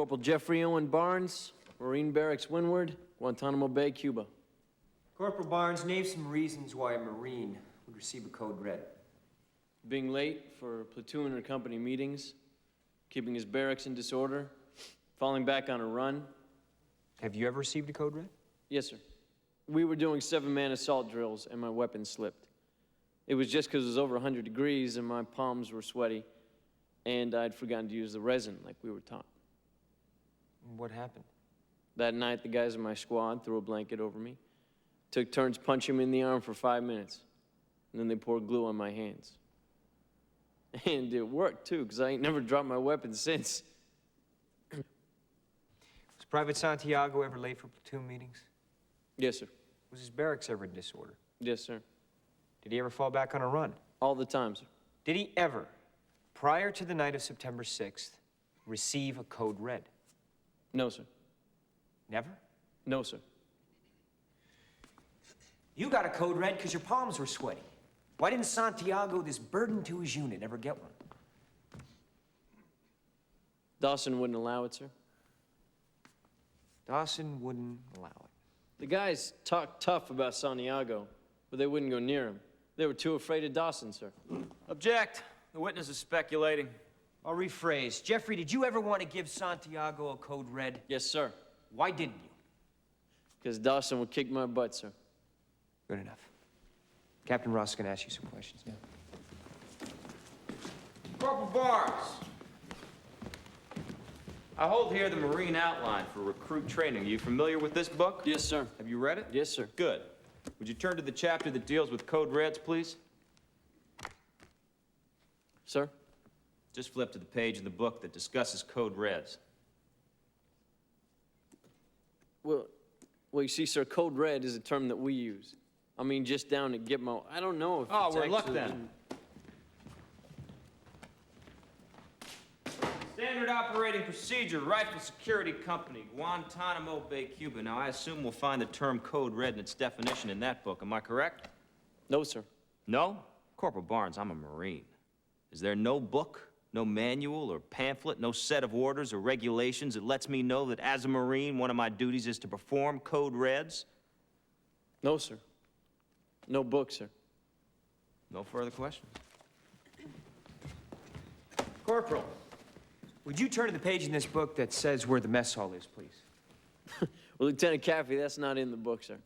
Corporal Jeffrey Owen Barnes, Marine Barracks Windward, Guantanamo Bay, Cuba. Corporal Barnes, name some reasons why a Marine would receive a code red. Being late for platoon or company meetings, keeping his barracks in disorder, falling back on a run. Have you ever received a code red? Yes, sir. We were doing 7-man assault drills and my weapon slipped. It was just because it was over 100 degrees and my palms were sweaty and I'd forgotten to use the resin like we were taught. What happened? That night, the guys in my squad threw a blanket over me, took turns punching me in the arm for 5 minutes, and then they poured glue on my hands. And it worked, too, because I ain't never dropped my weapon since. Was Private Santiago ever late for platoon meetings? Yes, sir. Was his barracks ever in disorder? Yes, sir. Did he ever fall back on a run? All the time, sir. Did he ever, prior to the night of September 6th, receive a code red? No, sir. Never? No, sir. You got a code red because your palms were sweaty. Why didn't Santiago, this burden to his unit, ever get one? Dawson wouldn't allow it, sir. Dawson wouldn't allow it. The guys talked tough about Santiago, but they wouldn't go near him. They were too afraid of Dawson, sir. Object. The witness is speculating. I'll rephrase. Jeffrey, did you ever want to give Santiago a code red? Yes, sir. Why didn't you? Because Dawson would kick my butt, sir. Good enough. Captain Ross is going to ask you some questions now. Corporal Barnes. I hold here the Marine Outline for Recruit Training. Are you familiar with this book? Yes, sir. Have you read it? Yes, sir. Good. Would you turn to the chapter that deals with code reds, please? Sir? Just flip to the page in the book that discusses code reds. Well, you see, sir, code red is a term that we use. I mean, just down at Gitmo. I don't know if Oh, it's we're luck actually then. Standard operating procedure, Rifle Security Company, Guantanamo Bay, Cuba. Now, I assume we'll find the term code red and its definition in that book. Am I correct? No, sir. No? Corporal Barnes, I'm a Marine. Is there no book, no manual or pamphlet, no set of orders or regulations that lets me know that as a Marine, one of my duties is to perform code reds? No, sir. No book, sir. No further questions. Corporal, would you turn to the page in this book that says where the mess hall is, please? Well, Lieutenant Caffey, that's not in the book, sir.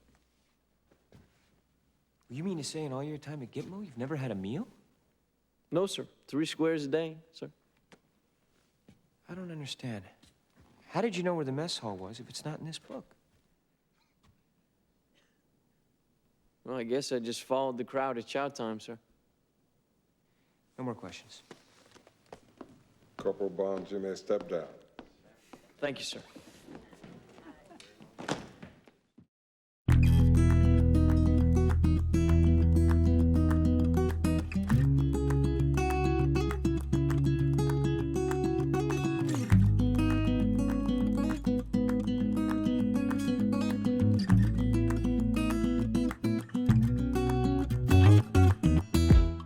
You mean to say in all your time at Gitmo, you've never had a meal? No, sir. 3 squares a day, sir. I don't understand. How did you know where the mess hall was if it's not in this book? Well, I guess I just followed the crowd at chow time, sir. No more questions. Corporal Barnes, you may step down. Thank you, sir.